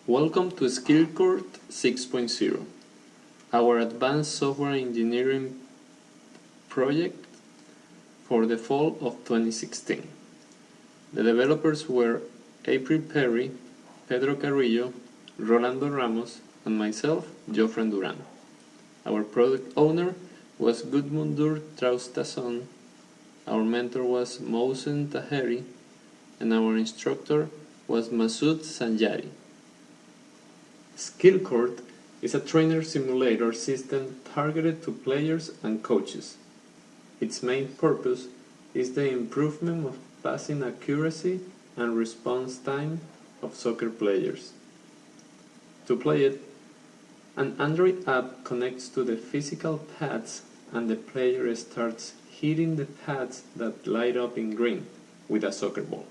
Welcome to SCIS-2016Fall-SkillCourt6.0, our advanced software engineering project for the fall of 2016. The developers were April Perry, Pedro Carrillo, Rolando Ramos, and myself, Jofren Duran. Our product owner was Gudmundur Traustason, our mentor was Mohsen Taheri, and our instructor was Masoud Sanjari. SkillCourt is a trainer simulator system targeted to players and coaches. Its main purpose is the improvement of passing accuracy and response time of soccer players. To play it, an Android app connects to the physical pads and the player starts hitting the pads that light up in green with a soccer ball.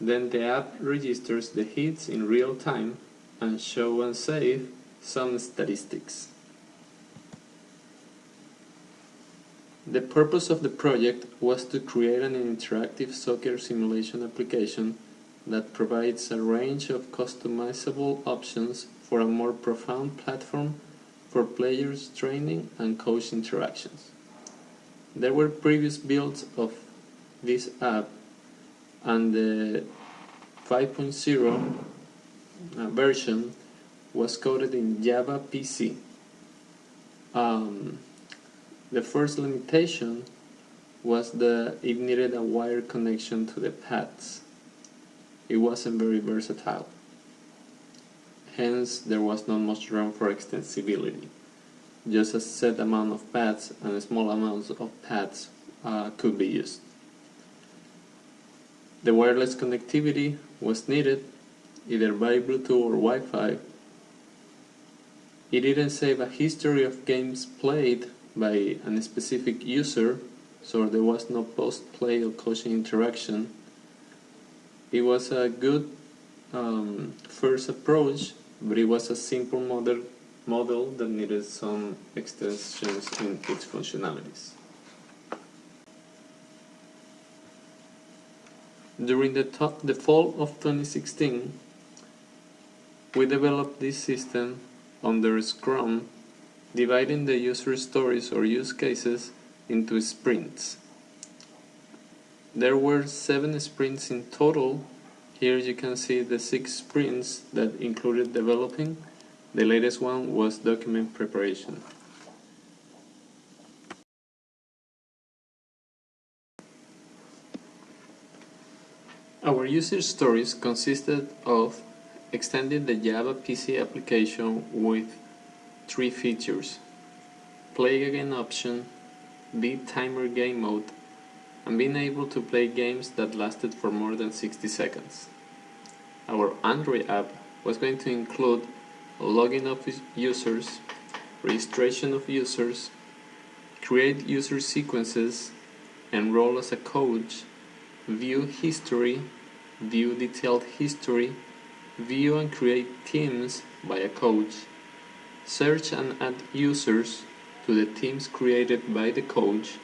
Then the app registers the hits in real time and show and save some statistics. The purpose of the project was to create an interactive soccer simulation application that provides a range of customizable options for a more profound platform for players' training and coach interactions. There were previous builds of this app, and the 5.0 version was coded in Java PC. The first limitation was that it needed a wire connection to the pads. It wasn't very versatile. Hence, there was not much room for extensibility. Just a set amount of pads and small amounts of pads could be used. The wireless connectivity was needed, either by Bluetooth or Wi-Fi. It didn't save a history of games played by a specific user, so there was no post-play or coaching interaction. It was a good first approach, but it was a simple model that needed some extensions in its functionalities. During the fall of 2016, we developed this system under Scrum, dividing the user stories or use cases into sprints. There were 7 sprints in total. Here you can see the 6 sprints that included developing. The latest one was document preparation. Our user stories consisted of extending the Java PC application with 3 features: play again option, beat timer game mode, and being able to play games that lasted for more than 60 seconds. Our Android app was going to include logging of users, registration of users, create user sequences, enroll as a coach, view history, view detailed history, view and create teams by a coach, search and add users to the teams created by the coach,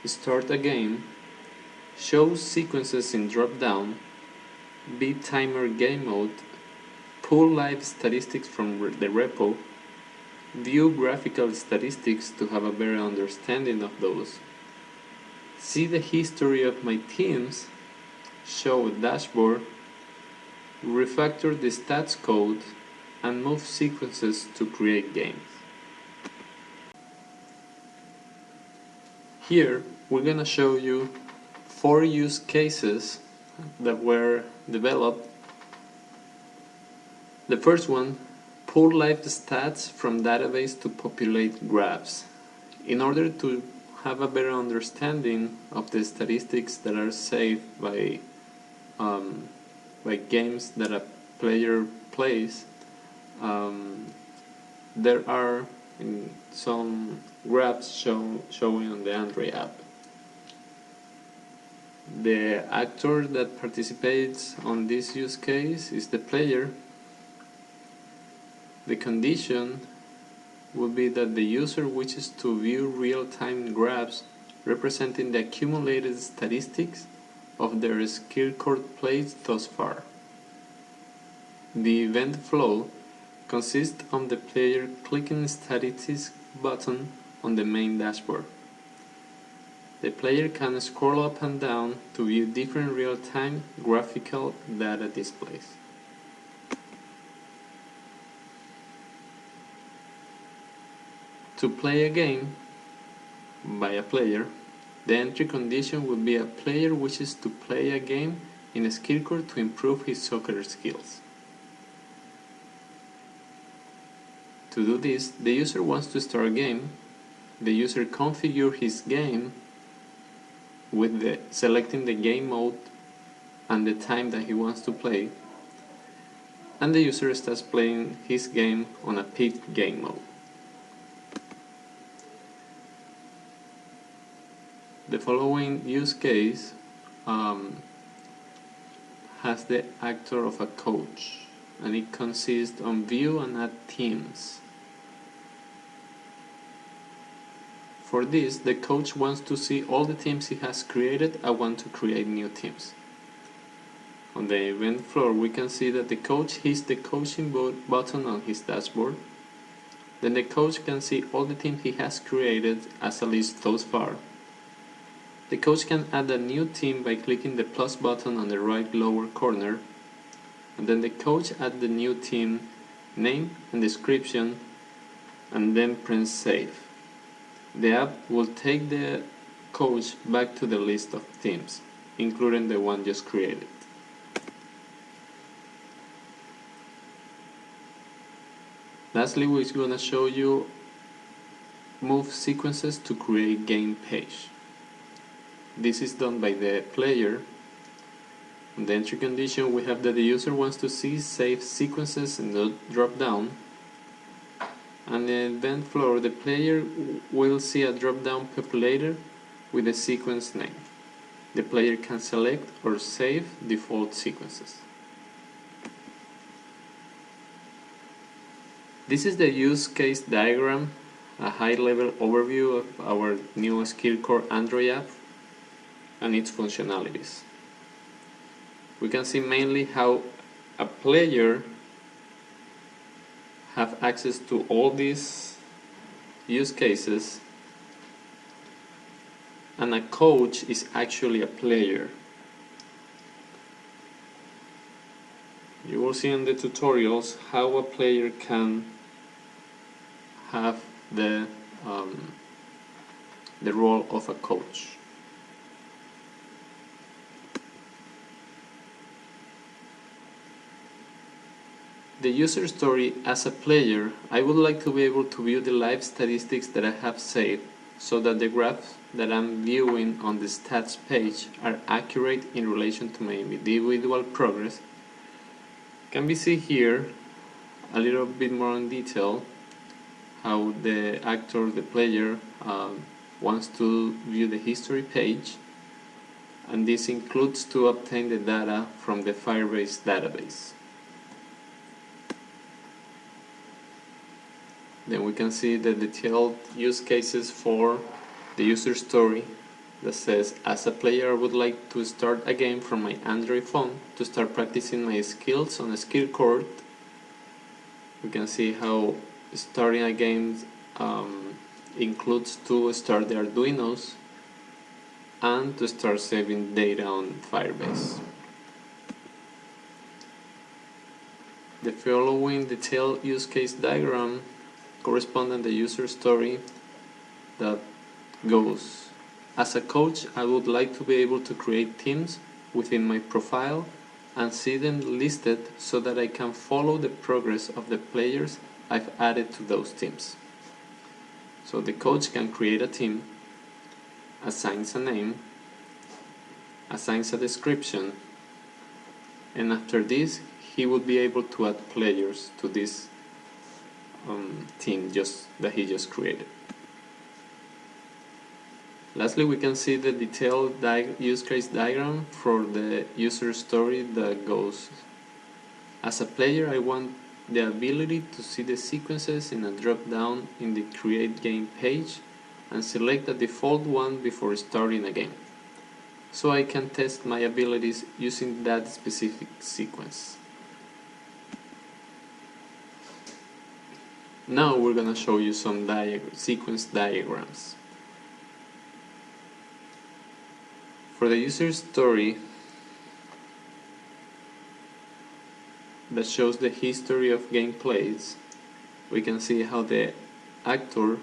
start a game, show sequences in drop-down, beat timer game mode, pull live statistics from the repo, view graphical statistics to have a better understanding of those, see the history of my teams, show a dashboard, refactor the stats code, and move sequences to create games. Here we're gonna show you 4 use cases that were developed. The first one, pull live stats from database to populate graphs. In order to have a better understanding of the statistics that are saved by games that a player plays, there are some graphs showing on the Android app. The actor that participates on this use case is the player. The condition would be that the user wishes to view real-time graphs representing the accumulated statistics of their SkillCourt plays thus far. The event flow consists of the player clicking Statistics button on the main dashboard. The player can scroll up and down to view different real-time graphical data displays. To play a game by a player, the entry condition would be a player wishes to play a game in a skill court to improve his soccer skills. To do this, the user wants to start a game. The user configures his game with selecting the game mode and the time that he wants to play, and the user starts playing his game on a peak game mode. The following use case has the actor of a coach, and it consists on view and add teams. For this, the coach wants to see all the teams he has created and want to create new teams. On the event floor, we can see that the coach hits the coaching button on his dashboard. Then the coach can see all the teams he has created as a list thus far. The coach can add a new team by clicking the plus button on the right lower corner, and then the coach adds the new team name and description, and then press save. The app will take the coach back to the list of teams, including the one just created. Lastly, we're going to show you move sequences to create game page. This is done by the player. On the entry condition, we have that the user wants to see save sequences in the drop down. On the event floor, the player will see a drop down populator with a sequence name. The player can select or save default sequences. This is the use case diagram, a high-level overview of our new SkillCourt Android app and its functionalities. We can see mainly how a player have access to all these use cases, and a coach is actually a player. You will see in the tutorials how a player can have the role of a coach. The user story. As a player, I would like to be able to view the live statistics that I have saved so that the graphs that I'm viewing on the stats page are accurate in relation to my individual progress. Can we see here a little bit more in detail how the actor, the player, wants to view the history page, and this includes to obtain the data from the Firebase database. Then we can see the detailed use cases for the user story that says, as a player I would like to start a game from my Android phone to start practicing my skills on a skill court. We can see how starting a game includes to start the Arduinos and to start saving data on Firebase. The following detailed use case diagram corresponds to the user story that goes, as a coach I would like to be able to create teams within my profile and see them listed so that I can follow the progress of the players I've added to those teams. So the coach can create a team, assigns a name, assigns a description, and after this he would be able to add players to this team that he just created. Lastly, we can see the detailed use case diagram for the user story that goes, as a player I want the ability to see the sequences in a drop down in the create game page and select the default one before starting a game, so I can test my abilities using that specific sequence. Now we're gonna show you some sequence diagrams. For the user story that shows the history of gameplays, we can see how the actor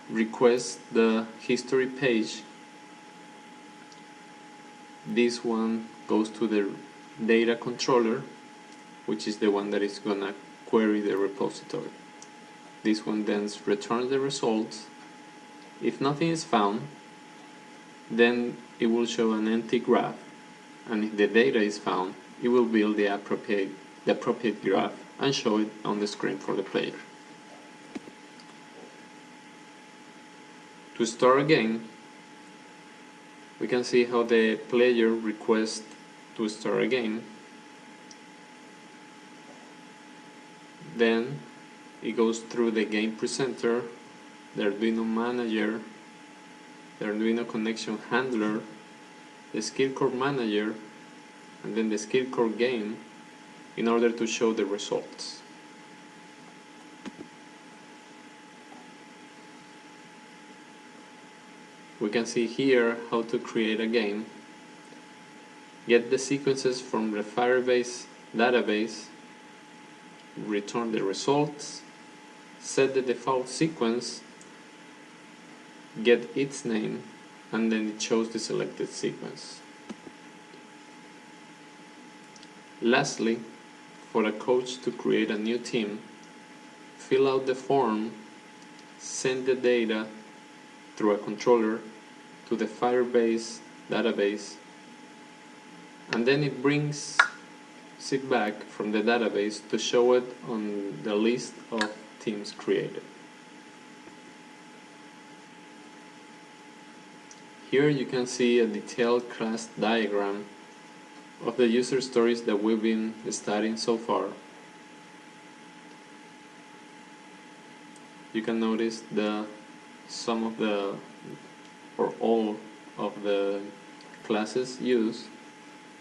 requests the history page. This one goes to the data controller, which is the one that is gonna query the repository. This one then returns the results. If nothing is found, then it will show an empty graph, and if the data is found, it will build the appropriate graph and show it on the screen for the player. To start a game, we can see how the player requests to start a game. Then it goes through the game presenter, the Arduino manager, the Arduino connection handler, the SCIS-Court manager, and then the SCIS-Court game in order to show the results. We can see here how to create a game, get the sequences from the Firebase database, return the results, set the default sequence, get its name, and then it shows the selected sequence. Lastly, for a coach to create a new team, fill out the form, send the data through a controller to the Firebase database, and then it brings it back from the database to show it on the list of teams created. Here you can see a detailed class diagram of the user stories that we've been studying so far. You can notice some of the or all of the classes used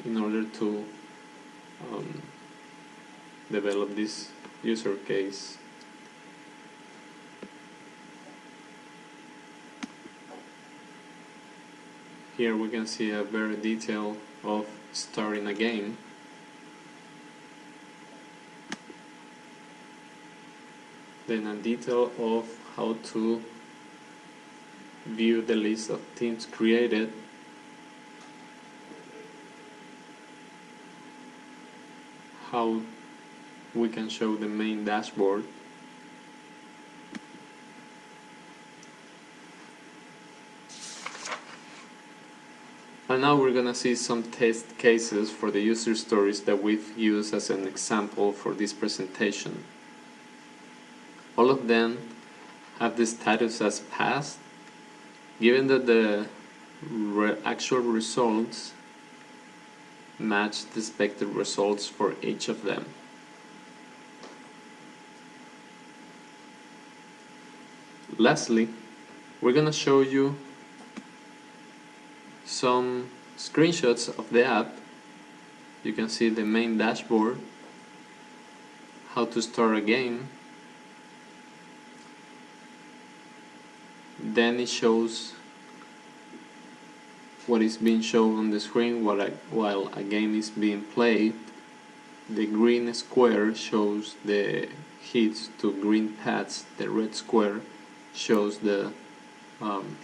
in order to develop this user case. Here we can see a very detail of starting a game. Then a detail of how to view the list of teams created. How we can show the main dashboard. And now we're gonna see some test cases for the user stories that we've used as an example for this presentation. All of them have the status as passed, given that the actual results match the expected results for each of them. Lastly, we're gonna show you some screenshots of the app. You can see the main dashboard, how to start a game. Then it shows what is being shown on the screen while a game is being played. The green square shows the hits to green pads. The red square shows the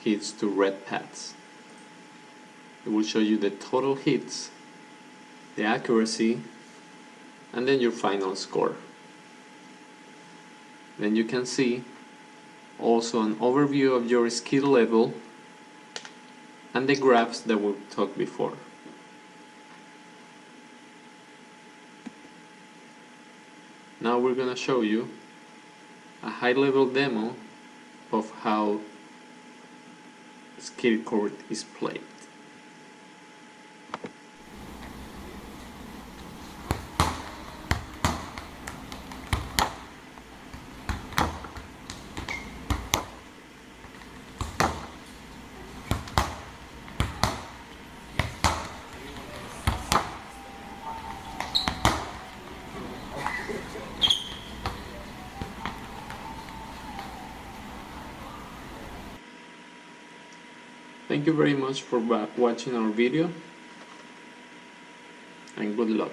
hits to red pads. It will show you the total hits, the accuracy, and then your final score. Then you can see also an overview of your skill level and the graphs that we talked before. Now we're going to show you a high-level demo of how SCIS-Court is played. Thank you very much for watching our video, and good luck.